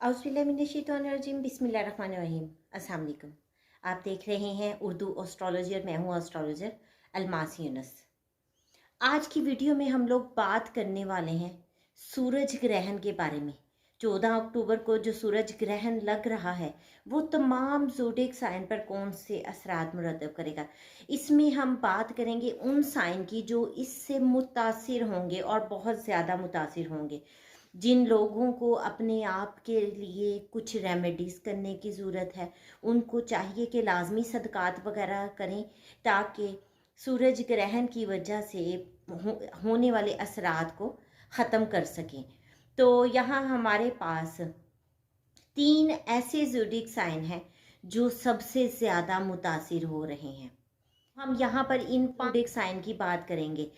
औज़ुबिल्लाहिमिनश्शैतानिर्रजीम बिस्मिल्लाहिर्रहमानिर्रहीम। अस्सलाम वालेकुम। आप देख रहे हैं उर्दू एस्ट्रोलॉजी और मैं हूँ एस्ट्रोलॉजर अलमास यूनुस। आज की वीडियो में हम लोग बात करने वाले हैं सूरज ग्रहण के बारे में। 14 अक्टूबर को जो सूरज ग्रहण लग रहा है वो तमाम ज़ोडिएक साइन पर कौन से असरात मुरतब करेगा। इसमें हम बात करेंगे उन साइन की जो इससे मुतासिर होंगे और बहुत ज़्यादा मुतासिर होंगे। जिन लोगों को अपने आप के लिए कुछ रेमेडीज़ करने की ज़रूरत है, उनको चाहिए कि लाज़मी सदक़ात वग़ैरह करें ताकि सूरज ग्रहण की वजह से होने वाले असरात को ख़त्म कर सकें। तो यहाँ हमारे पास 3 ऐसे ज़ोडिएक साइन हैं जो सबसे ज़्यादा मुतासिर हो रहे हैं। हम यहाँ पर इन 5 ज़ोडिएक साइन की बात करेंगे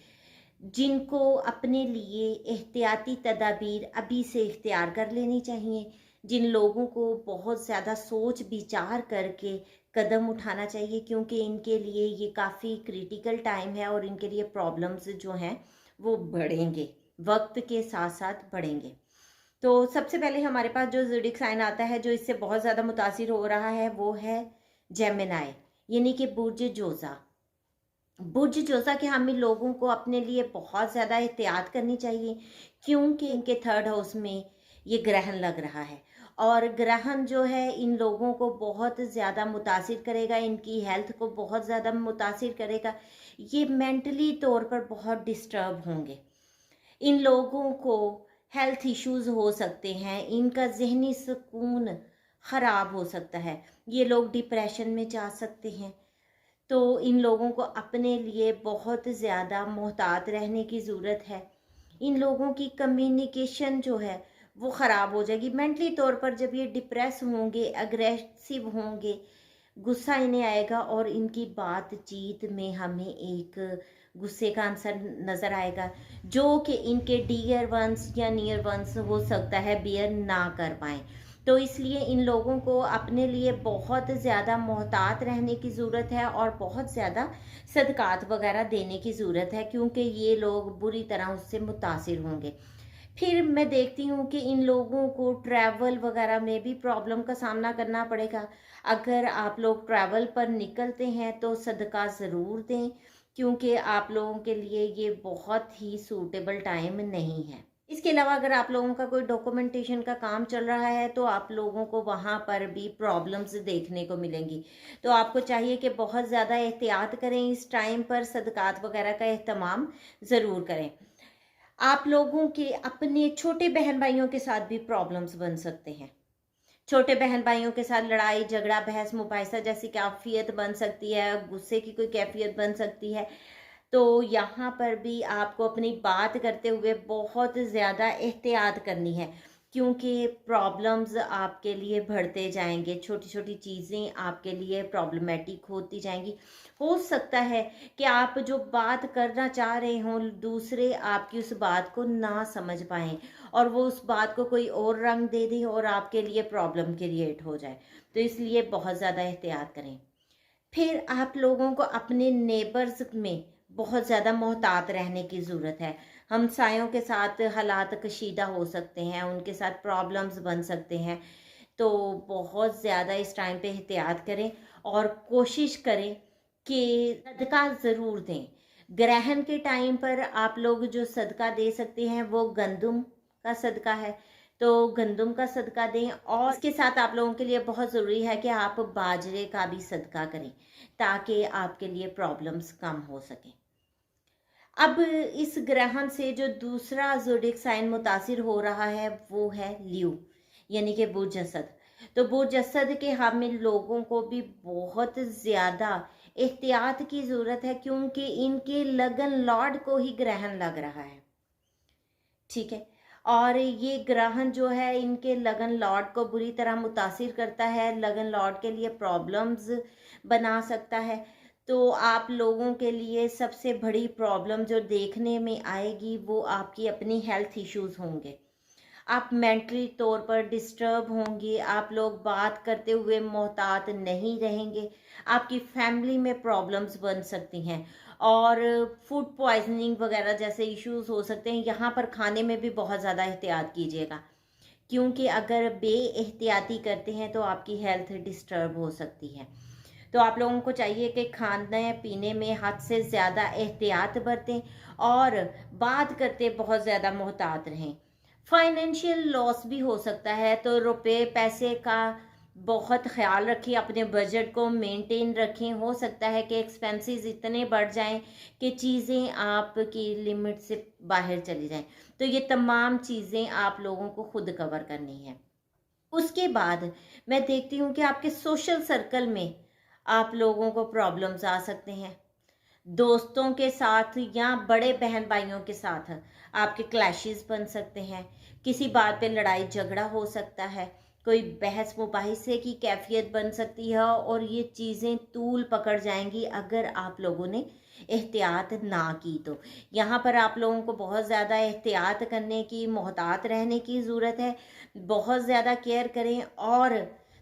जिनको अपने लिए एहतियाती तदाबीर अभी से इख्तियार कर लेनी चाहिए, जिन लोगों को बहुत ज़्यादा सोच विचार करके कदम उठाना चाहिए क्योंकि इनके लिए ये काफ़ी क्रिटिकल टाइम है और इनके लिए प्रॉब्लम्स जो हैं वो बढ़ेंगे, वक्त के साथ साथ बढ़ेंगे। तो सबसे पहले हमारे पास जो ज़ोडिएक साइन आता है जो इससे बहुत ज़्यादा मुतासिर हो रहा है वो है जेमिनी, यानी कि बुर्ज जोज़ा। बुर्ज जोज़ा के हामी लोगों को अपने लिए बहुत ज़्यादा एहतियात करनी चाहिए क्योंकि इनके 3rd हाउस में ये ग्रहण लग रहा है और ग्रहण जो है इन लोगों को बहुत ज़्यादा मुतासिर करेगा, इनकी हेल्थ को बहुत ज़्यादा मुतासिर करेगा। ये मेंटली तौर पर बहुत डिस्टर्ब होंगे। इन लोगों को हेल्थ इश्यूज़ हो सकते हैं, इनका ज़हनी सुकून ख़राब हो सकता है, ये लोग डिप्रेशन में जा सकते हैं। तो इन लोगों को अपने लिए बहुत ज़्यादा मोहतात रहने की ज़रूरत है। इन लोगों की कम्युनिकेशन जो है वो ख़राब हो जाएगी मेंटली तौर पर। जब ये डिप्रेस होंगे, अग्रेसिव होंगे, गुस्सा इन्हें आएगा और इनकी बातचीत में हमें एक गुस्से का आंसर नज़र आएगा जो कि इनके डियर वंस या नियर वंस हो सकता है बियर ना कर पाएँ। तो इसलिए इन लोगों को अपने लिए बहुत ज़्यादा मोहतात रहने की ज़रूरत है और बहुत ज़्यादा सदक़ात वग़ैरह देने की ज़रूरत है क्योंकि ये लोग बुरी तरह उससे मुतासिर होंगे। फिर मैं देखती हूँ कि इन लोगों को ट्रैवल वग़ैरह में भी प्रॉब्लम का सामना करना पड़ेगा। अगर आप लोग ट्रैवल पर निकलते हैं तो सदका ज़रूर दें क्योंकि आप लोगों के लिए ये बहुत ही सूटेबल टाइम नहीं है। इसके अलावा अगर आप लोगों का कोई डॉक्यूमेंटेशन का काम चल रहा है तो आप लोगों को वहाँ पर भी प्रॉब्लम्स देखने को मिलेंगी। तो आपको चाहिए कि बहुत ज़्यादा एहतियात करें, इस टाइम पर सदक़ात वग़ैरह का एहतमाम ज़रूर करें। आप लोगों के अपने छोटे बहन भाइयों के साथ भी प्रॉब्लम्स बन सकते हैं। छोटे बहन भाइयों के साथ लड़ाई झगड़ा बहस मुबाहिसा जैसी कैफियत बन सकती है, गुस्से की कोई कैफियत बन सकती है। तो यहाँ पर भी आपको अपनी बात करते हुए बहुत ज़्यादा एहतियात करनी है क्योंकि प्रॉब्लम्स आपके लिए बढ़ते जाएंगे, छोटी छोटी चीज़ें आपके लिए प्रॉब्लमेटिक होती जाएंगी। हो सकता है कि आप जो बात करना चाह रहे हों दूसरे आपकी उस बात को ना समझ पाएँ और वो उस बात को कोई और रंग दे दे और आपके लिए प्रॉब्लम क्रिएट हो जाए। तो इसलिए बहुत ज़्यादा एहतियात करें। फिर आप लोगों को अपने नेबर्स में बहुत ज़्यादा मोहतात रहने की ज़रूरत है। हमसायों के साथ हालात कशीदा हो सकते हैं, उनके साथ प्रॉब्लम्स बन सकते हैं। तो बहुत ज़्यादा इस टाइम पे एहतियात करें और कोशिश करें कि सदका ज़रूर दें। ग्रहण के टाइम पर आप लोग जो सदका दे सकते हैं वो गंदम का सदका है, तो गंदम का सदका दें और इसके साथ आप लोगों के लिए बहुत ज़रूरी है कि आप बाजरे का भी सदका करें ताकि आपके लिए प्रॉब्लम्स कम हो सकें। अब इस ग्रहण से जो दूसरा ज़ोडिएक साइन मुतासिर हो रहा है वो है लियो, यानी कि बुर्ज असद। तो बुर्ज असद के हामिल लोगों को भी बहुत ज़्यादा एहतियात की ज़रूरत है क्योंकि इनके लगन लॉर्ड को ही ग्रहण लग रहा है, ठीक है। और ये ग्रहण जो है इनके लगन लॉर्ड को बुरी तरह मुतासिर करता है, लगन लॉर्ड के लिए प्रॉब्लम्स बना सकता है। तो आप लोगों के लिए सबसे बड़ी प्रॉब्लम जो देखने में आएगी वो आपकी अपनी हेल्थ इश्यूज होंगे। आप मेंटली तौर पर डिस्टर्ब होंगे, आप लोग बात करते हुए मोहतात नहीं रहेंगे, आपकी फैमिली में प्रॉब्लम्स बन सकती हैं और फूड पॉइजनिंग वगैरह जैसे इश्यूज हो सकते हैं। यहाँ पर खाने में भी बहुत ज़्यादा एहतियात कीजिएगा क्योंकि अगर बेएहतियाती करते हैं तो आपकी हेल्थ डिस्टर्ब हो सकती है। तो आप लोगों को चाहिए कि खाने पीने में हद से ज़्यादा एहतियात बरतें और बात करते बहुत ज़्यादा मोहतात रहें। फाइनेंशियल लॉस भी हो सकता है, तो रुपए पैसे का बहुत ख्याल रखें, अपने बजट को मेंटेन रखें। हो सकता है कि एक्सपेंसेस इतने बढ़ जाएं कि चीज़ें आपकी लिमिट से बाहर चली जाएं। तो ये तमाम चीज़ें आप लोगों को खुद कवर करनी है। उसके बाद मैं देखती हूँ कि आपके सोशल सर्कल में आप लोगों को प्रॉब्लम्स आ सकते हैं। दोस्तों के साथ या बड़े बहन भाइयों के साथ आपके क्लैशेस बन सकते हैं। किसी बात पे लड़ाई झगड़ा हो सकता है, कोई बहस मुबाहिसे की कैफियत बन सकती है और ये चीज़ें तूल पकड़ जाएंगी अगर आप लोगों ने एहतियात ना की। तो यहाँ पर आप लोगों को बहुत ज़्यादा एहतियात करने की, मोहतात रहने की ज़रूरत है। बहुत ज़्यादा केयर करें और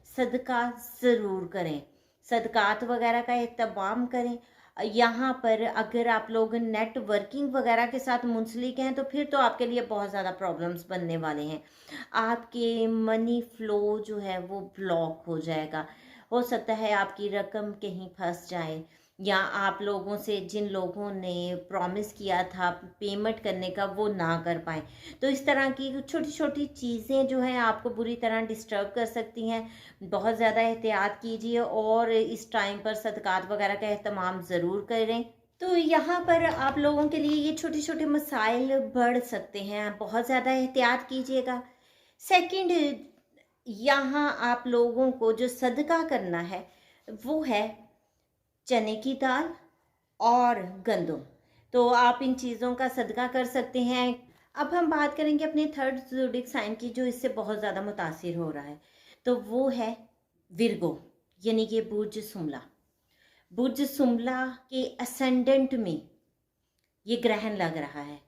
सदका ज़रूर करें, सदकात वगैरह का एहतमाम करें। यहाँ पर अगर आप लोग नेटवर्किंग वगैरह के साथ मुंसलिक हैं तो फिर तो आपके लिए बहुत ज़्यादा प्रॉब्लम्स बनने वाले हैं। आपके मनी फ्लो जो है वो ब्लॉक हो जाएगा। हो सकता है आपकी रकम कहीं फंस जाए, या आप लोगों से जिन लोगों ने प्रॉमिस किया था पेमेंट करने का वो ना कर पाए। तो इस तरह की छोटी छोटी चीज़ें जो हैं आपको बुरी तरह डिस्टर्ब कर सकती हैं। बहुत ज़्यादा एहतियात कीजिए और इस टाइम पर सदकात वगैरह का एहतमाम ज़रूर करें। तो यहाँ पर आप लोगों के लिए ये छोटे छोटे मसाइल बढ़ सकते हैं, बहुत ज़्यादा एहतियात कीजिएगा। सेकंड, यहाँ आप लोगों को जो सदका करना है वो है चने की दाल और गंदम। तो आप इन चीज़ों का सदका कर सकते हैं। अब हम बात करेंगे अपने थर्ड ज़ोडिक साइन की, जो इससे बहुत ज़्यादा मुतासिर हो रहा है। तो वो है विर्गो, यानी कि बुर्ज सुमला। बुर्ज सुमला के असेंडेंट में ये ग्रहण लग रहा है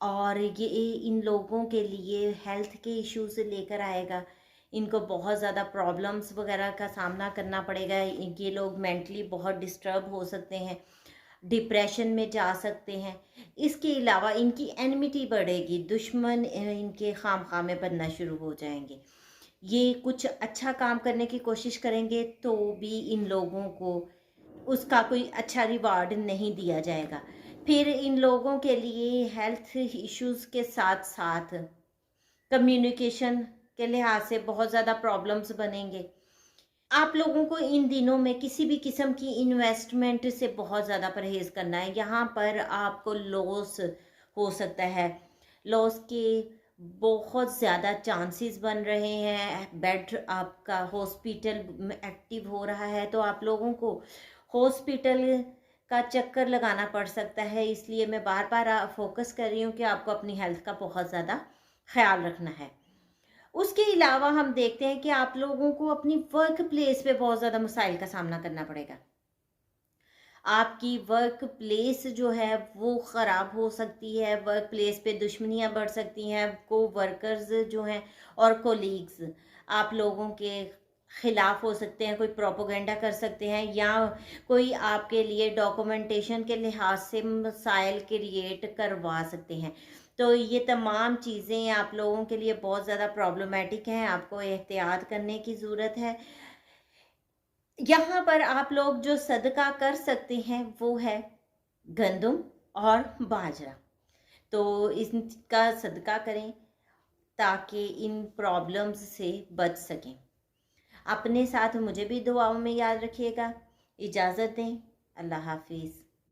और ये इन लोगों के लिए हेल्थ के इश्यूज लेकर आएगा। इनको बहुत ज़्यादा प्रॉब्लम्स वगैरह का सामना करना पड़ेगा। ये लोग मेंटली बहुत डिस्टर्ब हो सकते हैं, डिप्रेशन में जा सकते हैं। इसके अलावा इनकी एनिमिटी बढ़ेगी, दुश्मन इनके खामखा में बनना शुरू हो जाएंगे। ये कुछ अच्छा काम करने की कोशिश करेंगे तो भी इन लोगों को उसका कोई अच्छा रिवार्ड नहीं दिया जाएगा। फिर इन लोगों के लिए हेल्थ इश्यूज के साथ साथ कम्युनिकेशन के लिहाज से बहुत ज़्यादा प्रॉब्लम्स बनेंगे। आप लोगों को इन दिनों में किसी भी किस्म की इन्वेस्टमेंट से बहुत ज़्यादा परहेज़ करना है। यहाँ पर आपको लॉस हो सकता है, लॉस के बहुत ज़्यादा चांसेस बन रहे हैं। बेड आपका हॉस्पिटल में एक्टिव हो रहा है तो आप लोगों को हॉस्पिटल का चक्कर लगाना पड़ सकता है। इसलिए मैं बार बार फोकस कर रही हूँ कि आपको अपनी हेल्थ का बहुत ज़्यादा ख्याल रखना है। उसके अलावा हम देखते हैं कि आप लोगों को अपनी वर्क प्लेस पे बहुत ज़्यादा मसाइल का सामना करना पड़ेगा। आपकी वर्क प्लेस जो है वो ख़राब हो सकती है, वर्क प्लेस पे दुश्मनियां बढ़ सकती हैं। को वर्कर्स जो हैं और कोलीग्स आप लोगों के खिलाफ हो सकते हैं, कोई प्रोपोगेंडा कर सकते हैं या कोई आपके लिए डॉक्यूमेंटेशन के लिहाज से मसाइल क्रिएट करवा सकते हैं। तो ये तमाम चीज़ें आप लोगों के लिए बहुत ज़्यादा प्रॉब्लमेटिक हैं, आपको एहतियात करने की ज़रूरत है। यहाँ पर आप लोग जो सदका कर सकते हैं वो है गंदम और बाजरा। तो इसका सदका करें ताकि इन प्रॉब्लम्स से बच सकें। अपने साथ मुझे भी दुआओं में याद रखिएगा। इजाज़त दें। अल्लाह हाफिज़।